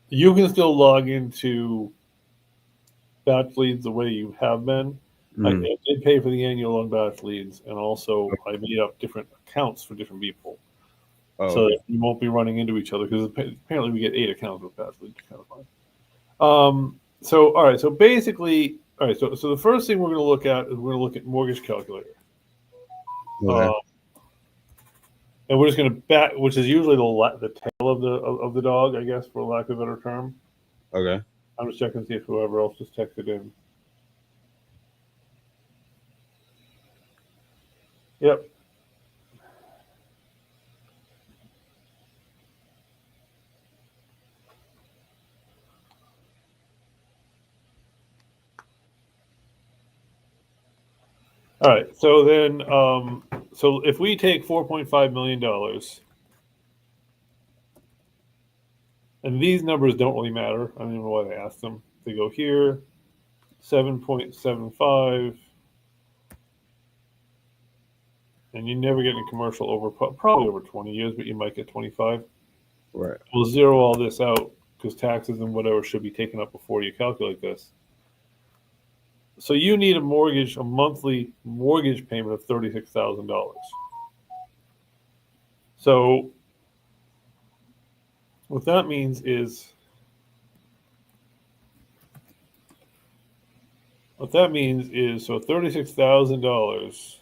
You can still log into batch leads the way you have been. I Mm. did pay for the annual on batch leads, and also I made up different accounts for different people, Oh, so okay. that you won't be running into each other. Because apparently we get 8 accounts with batch leads, kind of fun. So all right. So basically, all right. So the first thing we're going to look at is we're going to look at mortgage calculator. Okay. Uh, and we're just going to back, which is usually the tail of the dog, I guess, for lack of a better term. Okay. I'm just checking to see if whoever else just texted in. Yep. All right. So then, so if we take $4.5 million, and these numbers don't really matter. I don't even know why they asked them. They go here, 7.75, and you never get a commercial over probably over 20 years, but you might get 25. Right. We'll zero all this out because taxes and whatever should be taken up before you calculate this. So you need a monthly mortgage payment of $36,000. So what that means is so $36,000,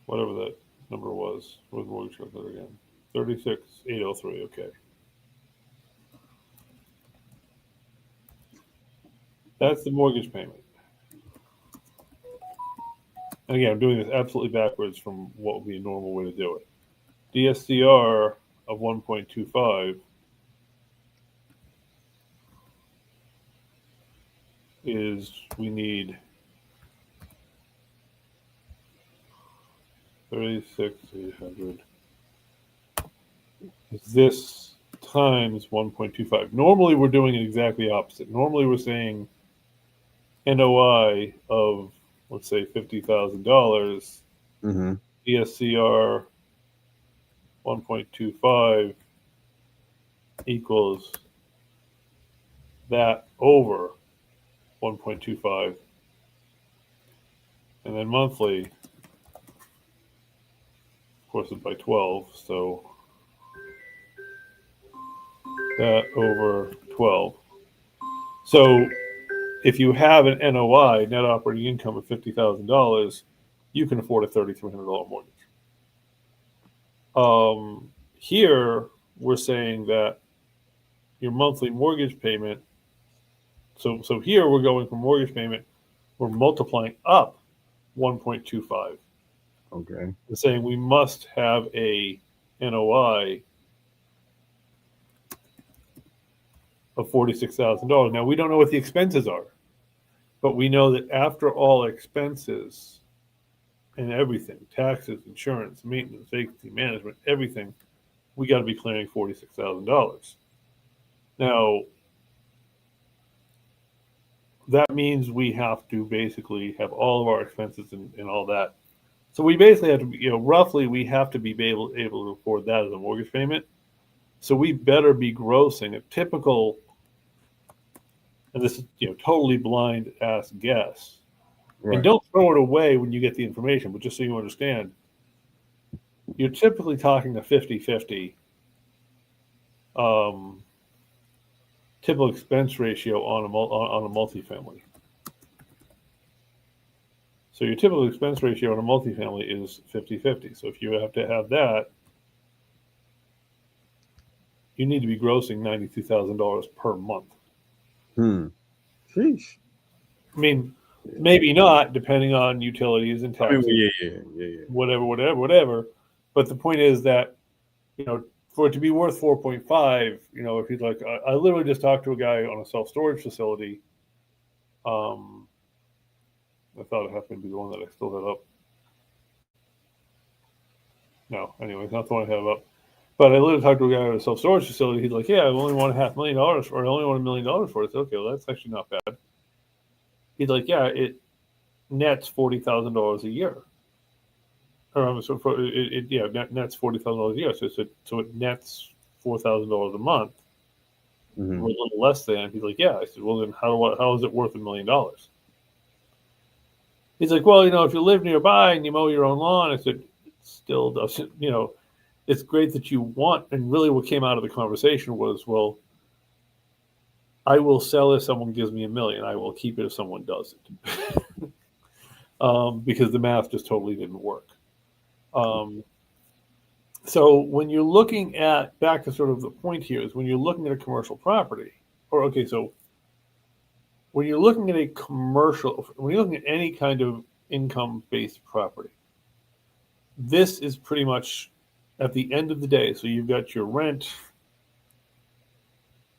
whatever that number was. Where's the mortgage calculator again? 36,803. Okay, that's the mortgage payment. And again, I'm doing this absolutely backwards from what would be a normal way to do it. DSCR of 1.25 is we need 36,800 is this times 1.25. Normally we're doing it exactly opposite. Normally we're saying NOI of, let's say, $50,000, Mm-hmm. DSCR 1.25 equals that over 1.25, and then monthly, of course, it's by 12, so that over 12. So if you have an NOI, net operating income of $50,000, you can afford a $3,300 mortgage. Here, we're saying that your monthly mortgage payment. So here we're going from mortgage payment. We're multiplying up 1.25 Okay. and saying we must have a NOI of $46,000. Now we don't know what the expenses are, but we know that after all expenses and everything, taxes, insurance, maintenance, vacancy management, everything, we got to be clearing $46,000. Now that means we have to basically have all of our expenses and all that. So we basically have to be, roughly we have to be able to afford that as a mortgage payment. So we better be grossing a typical, and this is totally blind ass guess. And Right. don't throw it away when you get the information, but just so you understand, you're typically talking a 50-50 um, typical expense ratio on a multifamily. So your typical expense ratio on a multifamily is 50-50. So if you have to have that, you need to be grossing $92,000 per month. Hmm. Sheesh. I mean, maybe not, depending on utilities and I mean, taxes, yeah, yeah, yeah, yeah. whatever. But the point is that for it to be worth 4.5, if he's like, I literally just talked to a guy on a self storage facility. Um, I thought it happened to be the one that I still had up. No, anyway, it's not the one I have up. But I literally talked to a guy at a self storage facility. He's like, yeah, I only want $500,000 for it. I only want $1 million for it. It's okay, well, that's actually not bad. He's like, yeah, it nets $40,000 a year. So for it nets $40,000 a year. So it nets $4,000 a month, or a little less than. He's like, yeah. I said, well, then how is it worth $1 million? He's like, well, if you live nearby and you mow your own lawn. I said, it still doesn't, it's great that you want. And really what came out of the conversation was, well, I will sell if someone gives me $1 million. I will keep it if someone doesn't. Because the math just totally didn't work. So when you're looking at, back to sort of the point here, is when you're looking at a commercial property, so when you're looking at when you're looking at any kind of income-based property, this is pretty much at the end of the day. So you've got your rent.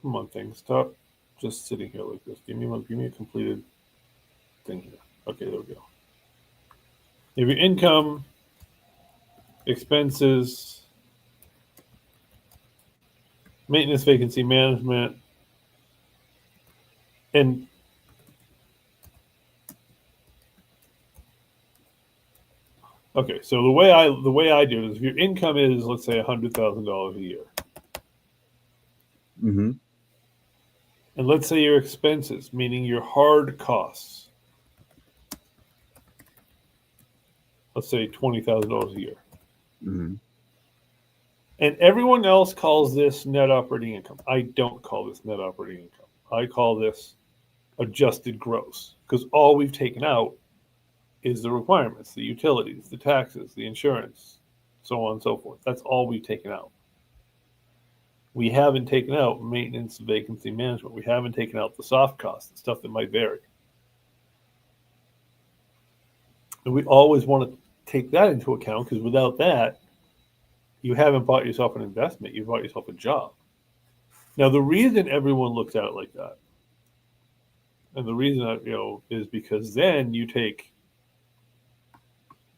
Come on, thing, stop just sitting here like this. Give me a completed thing here. Okay, there we go. You have your income, expenses, maintenance, vacancy management, and okay. So the way I do it is, if your income is, let's say, $100,000 a year, Mm-hmm. and let's say your expenses, meaning your hard costs, let's say $20,000 a year, Mm-hmm. and everyone else calls this net operating income. I don't call this net operating income. I call this adjusted gross, because all we've taken out is the requirements, the utilities, the taxes, the insurance, so on and so forth. That's all we've taken out. We haven't taken out maintenance, vacancy management. We haven't taken out the soft costs, the stuff that might vary. And we always want to take that into account, because without that, you haven't bought yourself an investment. You've bought yourself a job. Now, the reason everyone looks at it like that, and the reason that, is because then you take.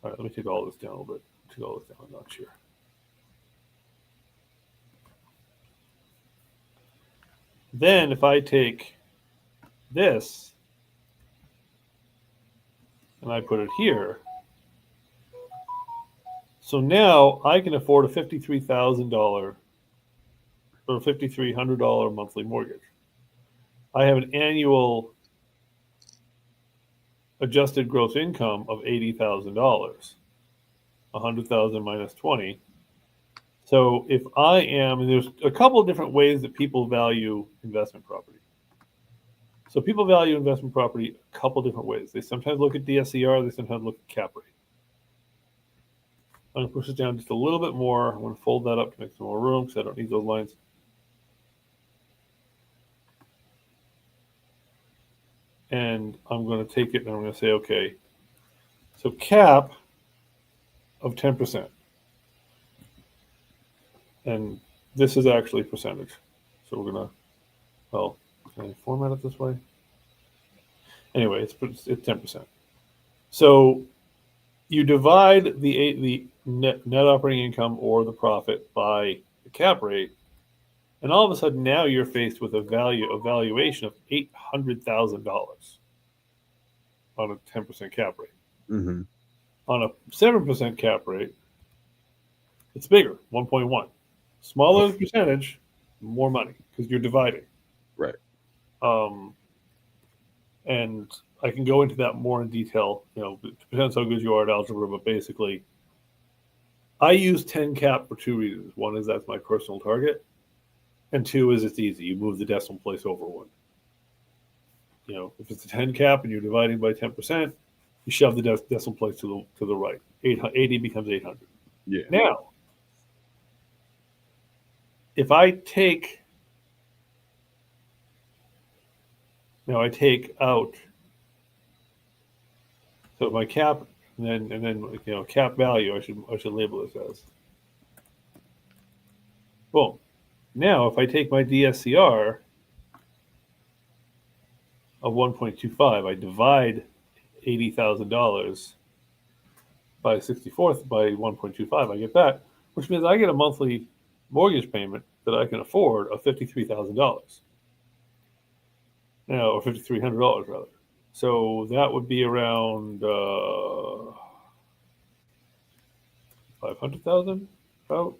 All right, let me take all this down a little bit. Take all this down a notch here. Then if I take this and I put it here, so now I can afford a $53,000 or $5,300 monthly mortgage. I have an annual adjusted gross income of $80,000. 100,000 minus 20. So if I am, and there's a couple of different ways that people value investment property. So people value investment property a couple of different ways. They sometimes look at DSCR, they sometimes look at cap rate. I'm going to push this down just a little bit more. I'm going to fold that up to make some more room, because I don't need those lines. And I'm going to take it and I'm going to say, okay, so cap of 10%. And this is actually percentage. So we're going to, can I format it this way? Anyway, it's 10%. So you divide the net operating income or the profit by the cap rate, and all of a sudden now you're faced with a valuation of $800,000 on a 10% cap rate. Mm-hmm. On a 7% cap rate, it's bigger, 1.1. Smaller percentage, more money, because you're dividing. Right. And I can go into that more in detail. It depends how good you are at algebra, but basically, I use 10 cap for two reasons. One is that's my personal target, and two is it's easy. You move the decimal place over one. If it's a 10 cap and you're dividing by 10%, you shove the decimal place to the right. 80 becomes 800. Yeah. Now, if I take out, so my cap, and then cap value, I should label this as. Boom. Now, if I take my DSCR of 1.25, I divide $80,000 by 64th by 1.25, I get that, which means I get a monthly mortgage payment that I can afford of $53,000. Now, or $5,300 rather. So that would be around 500,000, about.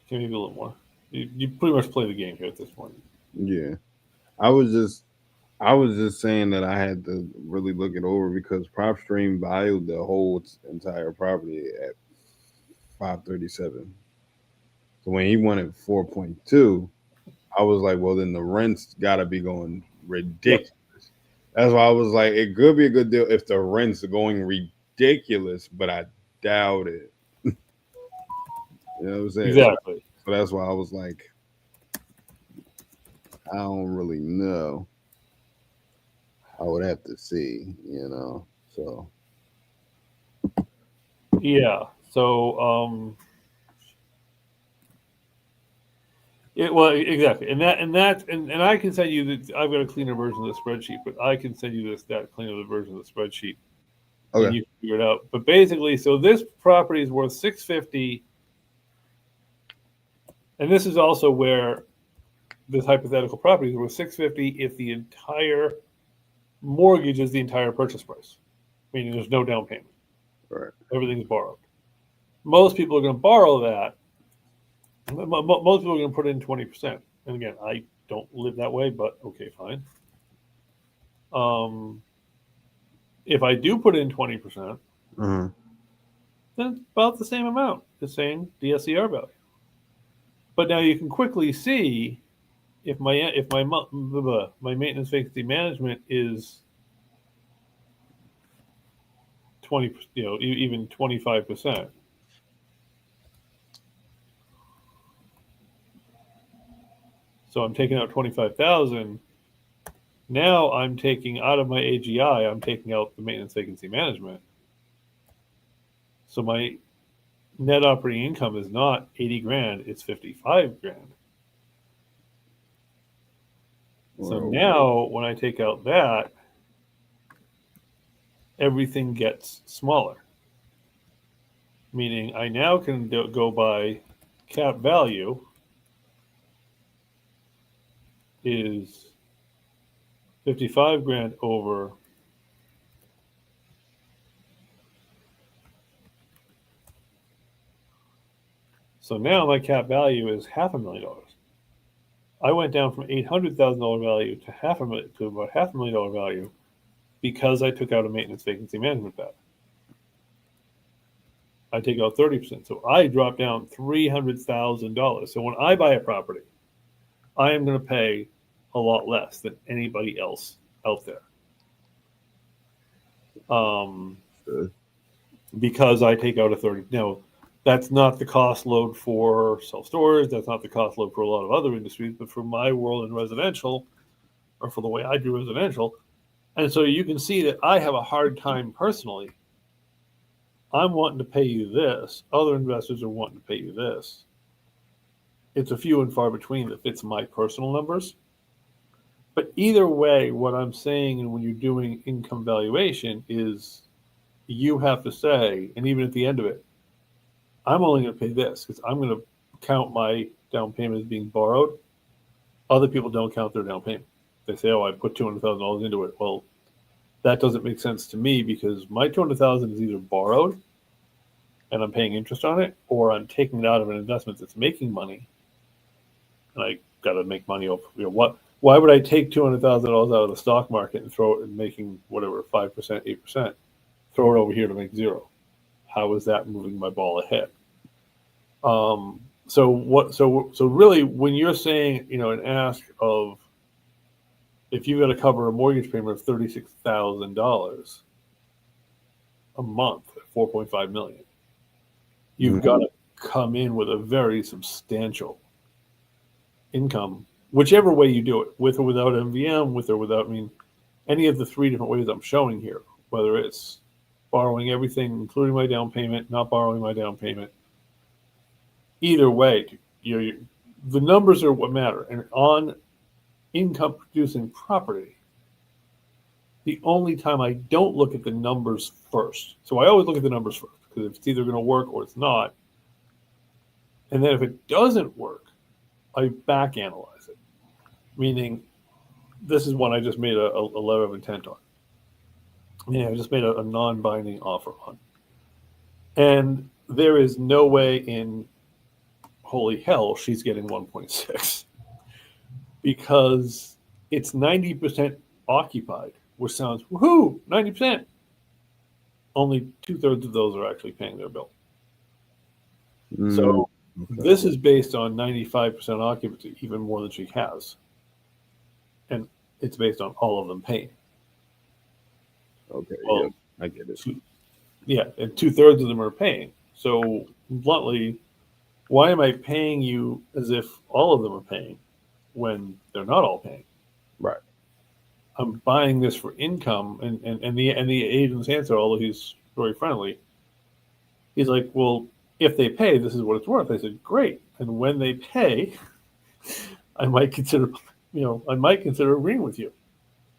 Maybe a little more. You pretty much play the game here at this point. Yeah. I was just I was just saying that I had to really look it over because PropStream valued the whole entire property at 537. So when he wanted 4.2, I was like, well, then the rent's got to be going Yep. ridiculous. That's why I was like, it could be a good deal if the rent's going ridiculous, but I doubt it. You know what I'm saying? Exactly. So that's why I was like, I don't really know. I would have to see. So Yeah. So well, exactly, and I can send you the. I've got a cleaner version of the spreadsheet, but I can send you that cleaner version of the spreadsheet, and okay, you can figure it out. But basically, so this property is worth 650, and this is also where this hypothetical property is worth 650 if the entire mortgage is the entire purchase price, meaning there's no down payment, right, everything's borrowed. Most people are going to borrow that. Most people are going to put in 20%, and again, I don't live that way, but okay, fine. Um, if I do put in 20%, uh-huh. then it's about the same amount, the same DSCR value. But now you can quickly see if my maintenance vacancy management is 20, even 25%. So I'm taking out 25,000. Now I'm taking out of my AGI. I'm taking out the maintenance vacancy management. So my net operating income is not 80 grand, it's 55 grand. So Well, now when I take out that, everything gets smaller. Meaning I now can go by cap value is 55 grand over. So now my cap value is $500,000. I went down from $800,000 value to about $500,000 value because I took out a maintenance vacancy management bet. I take out 30%. So I drop down $300,000. So when I buy a property, I am going to pay a lot less than anybody else out there. good. Because I take out a 30. Now, that's not the cost load for self storage. That's not the cost load for a lot of other industries. But for my world in residential, or for the way I do residential, and so you can see that I have a hard time personally. I'm wanting to pay you this. Other investors are wanting to pay you this. It's a few and far between that fits my personal numbers. But either way, what I'm saying, and when you're doing income valuation, is you have to say, and even at the end of it, I'm only going to pay this because I'm going to count my down payment as being borrowed. Other people don't count their down payment. They say, "Oh, I put $200,000 into it." Well, that doesn't make sense to me because my 200,000 is either borrowed and I'm paying interest on it, or I'm taking it out of an investment that's making money, and I got to make money off. What? Why would I take $200,000 out of the stock market and throw it in making whatever 5%, 8%? Throw it over here to make zero. How is that moving my ball ahead? So what? So really, when you're saying an ask of if you've got to cover a mortgage payment of $36,000 a month at 4.5 million, you've got to come in with a very substantial income, whichever way you do it, with or without MVM, with or without. I mean, any of the three different ways I'm showing here, whether it's borrowing everything, including my down payment, not borrowing my down payment. Either way, the numbers are what matter. And on income producing property, the only time I don't look at the numbers first. So I always look at the numbers first because it's either going to work or it's not. And then if it doesn't work, I back analyze it. Meaning, this is one I just made a letter of intent on. I just made a non-binding offer on. And there is no way in holy hell, she's getting 1.6 because it's 90% occupied, which sounds woohoo, 90%. Only 2/3 of those are actually paying their bill. Mm, So okay. this is based on 95% occupancy, even more than she has. And it's based on all of them paying. Okay. Yep. Well, I get it. two, yeah, and 2/3 of them are paying. So bluntly, why am I paying you as if all of them are paying when they're not all paying? Right. I'm buying this for income, and the agent's answer, although he's very friendly, he's like, well, if they pay, this is what it's worth. I said, great. And when they pay, I might consider, I might consider agreeing with you.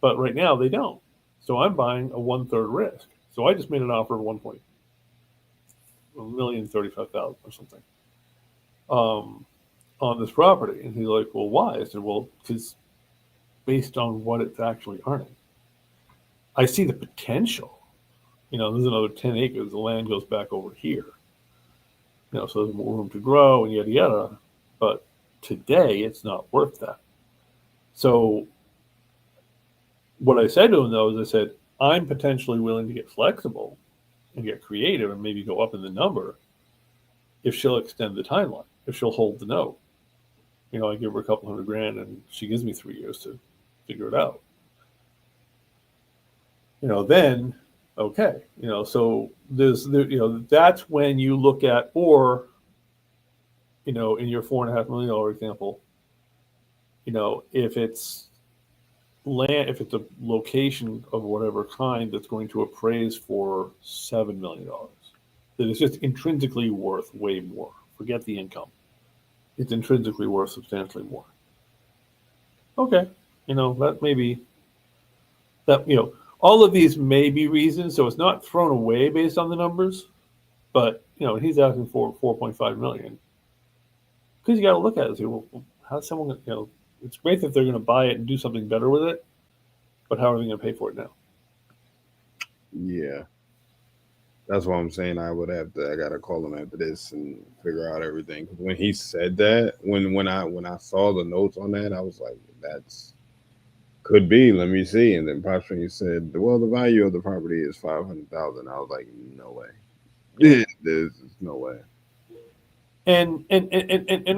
But right now they don't. So I'm buying a 1/3 risk. So I just made an offer of 1,035,000 or something on this property. And he's like, well, why? I said, well, because based on what it's actually earning, I see the potential. There's another 10 acres. The land goes back over here. So there's more room to grow and yada yada. But today it's not worth that. So what I said to him though is I said, I'm potentially willing to get flexible and get creative and maybe go up in the number if she'll extend the timeline, if she'll hold the note. I give her a couple $100,000 and she gives me 3 years to figure it out. Then okay. So that's when you look at, or in your $4.5 million example, if it's land, if it's a location of whatever kind that's going to appraise for $7 million, that is just intrinsically worth way more. Forget the income; it's intrinsically worth substantially more. Okay, that may be that. All of these may be reasons, so it's not thrown away based on the numbers. But he's asking for 4.5 million because you got to look at it and say, well, how's someone? It's great that they're going to buy it and do something better with it, but how are they going to pay for it now? Yeah. That's why I'm saying I would have to. I gotta call him after this and figure out everything. 'Cause when he said that, when I saw the notes on that, I was like, "That's could be." Let me see. And then Pops you said, "Well, the value of the property is 500,000." I was like, "No way. Yeah. There's no way." And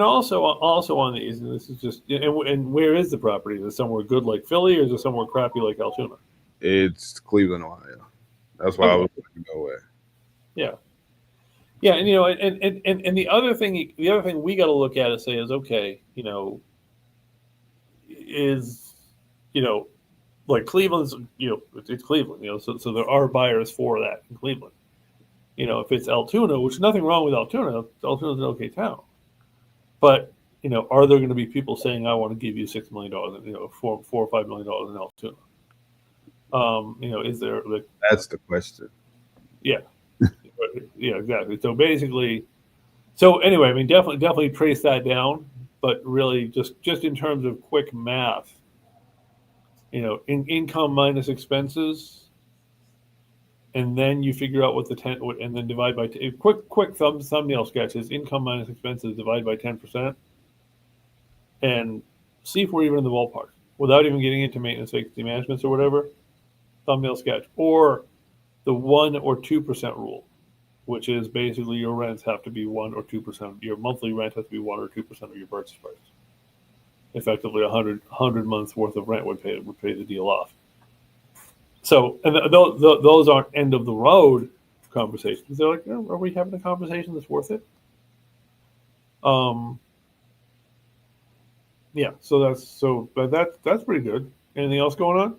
also on these, and this is just, and where is the property? Is it somewhere good like Philly, or is it somewhere crappy like Altoona? It's Cleveland, Ohio. That's why I Okay, was like, "No way." yeah, yeah, and the other thing we got to look at is say is okay, is you know like Cleveland's, it's Cleveland, so there are buyers for that in Cleveland. If it's Altoona, which is nothing wrong with Altoona, Altoona's an okay town, but are there going to be people saying I want to give you $6 million, $4 or $5 million in Altoona? Is there like, That's the question. yeah, yeah, exactly. So basically, so anyway, I mean, definitely trace that down, but really just in terms of quick math, income minus expenses, and then you figure out what and then divide by quick thumbnail sketches: income minus expenses, divide by 10%, and see if we're even in the ballpark without even getting into maintenance vacancy managements or whatever. Thumbnail sketch, or the 1 or 2% rule, which is basically your rents have to be 1 or 2%. Your monthly rent has to be 1 or 2% of your purchase price. Effectively, 100 months worth of rent would pay the deal off. So, and those aren't end of the road conversations. They're like, are we having a conversation that's worth it? Um, yeah. But that's pretty good. Anything else going on?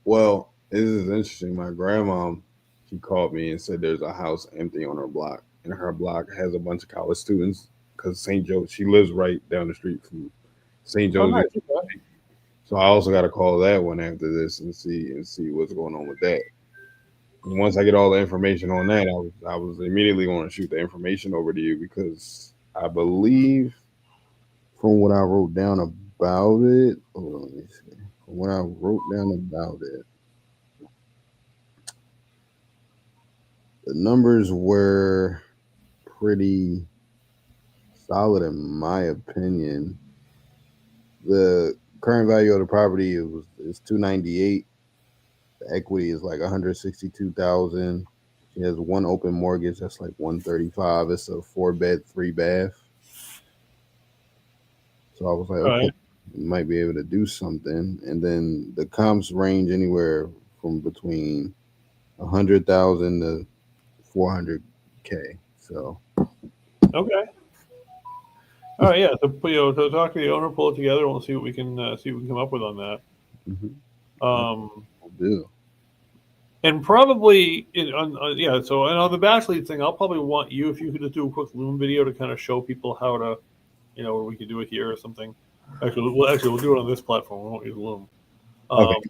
Well, this is interesting. My grandma, she called me and said there's a house empty on her block, and her block has a bunch of college students because St. Joe. She lives right down the street from St. Oh, Joe's. nice. Okay. So I also got to call that one after this and see what's going on with that. And once I get all the information on that, I was immediately going to shoot the information over to you because I believe from what I wrote down about it. Hold on, let me see. From what I wrote down about it, the numbers were pretty. solid in my opinion. The current value of the property is 298. The equity is like 162,000. She has one open mortgage that's like 135. It's a 4-bed, 3-bath. So I was like, All okay, right. we might be able to do something. And then the comps range anywhere from between 100,000 to 400K. So Okay. All right. Yeah. So so talk to the owner, pull it together, and we'll see what we can see what we can come up with on that. mhm, I Um, will do. and probably yeah. So and on the batch lead thing, I'll probably want you if you could just do a quick Loom video to kind of show people how to, we could do it here or something. Actually we'll do it on this platform. We won't use Loom. Okay. Um,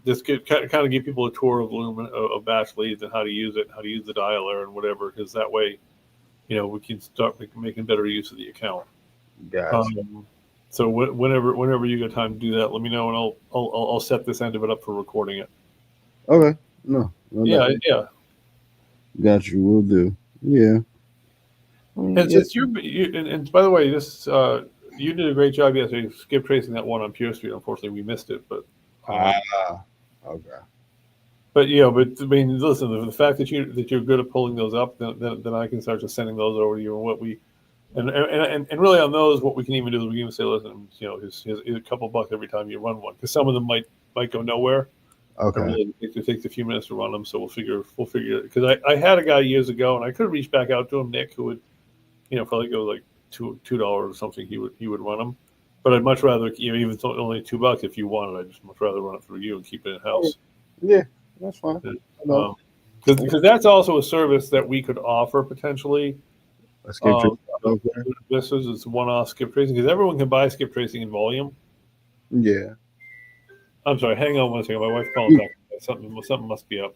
just kind of give people a tour of Loom of batch leads and how to use it, how to use the dialer and whatever, because that way, we can start making better use of the account. Gotcha. Um, so whenever you get time to do that, let me know and I'll set this end of it up for recording it. Okay. No, no Yeah, doubt. yeah. Got you. Will do. Yeah. I mean, And yeah. since and by the way, this you did a great job yesterday, skip tracing that one on Pure Street. Unfortunately, we missed it, um, Ah, okay. but I mean, listen, the fact that you're good at pulling those up, then I can start just sending those over to you. And what we and really on those, what we can even do is we can even say, listen, here's a couple bucks every time you run one, because some of them might go nowhere. And Okay. really, it takes a few minutes to run them. So we'll figure because I had a guy years ago, and I could reach back out to him, Nick, who would probably go like $2 or something. He would run them, but I'd much rather even though only $2 if you wanted, I'd just much rather run it through you and keep it in Okay. house. Yeah, that's fine. No. Um, because that's also a service that we could offer potentially. Let's get Um, your software. this is one-off skip tracing because everyone can buy skip tracing in volume. Yeah. I'm sorry, hang on one second. My wife's calling back. Something must be up.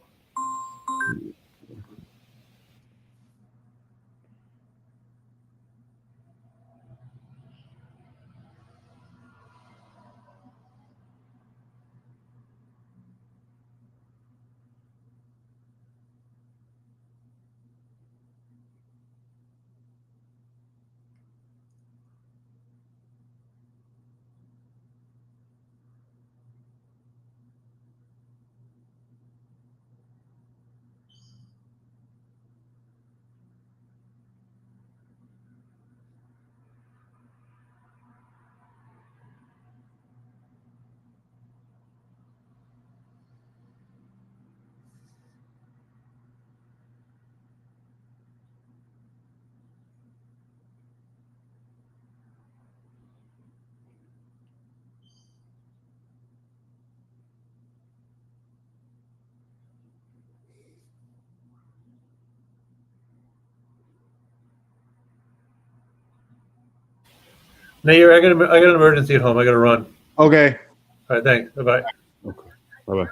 Nair, I got an emergency at home. I got to run. Okay. All right, thanks. Bye bye. Okay. Bye bye.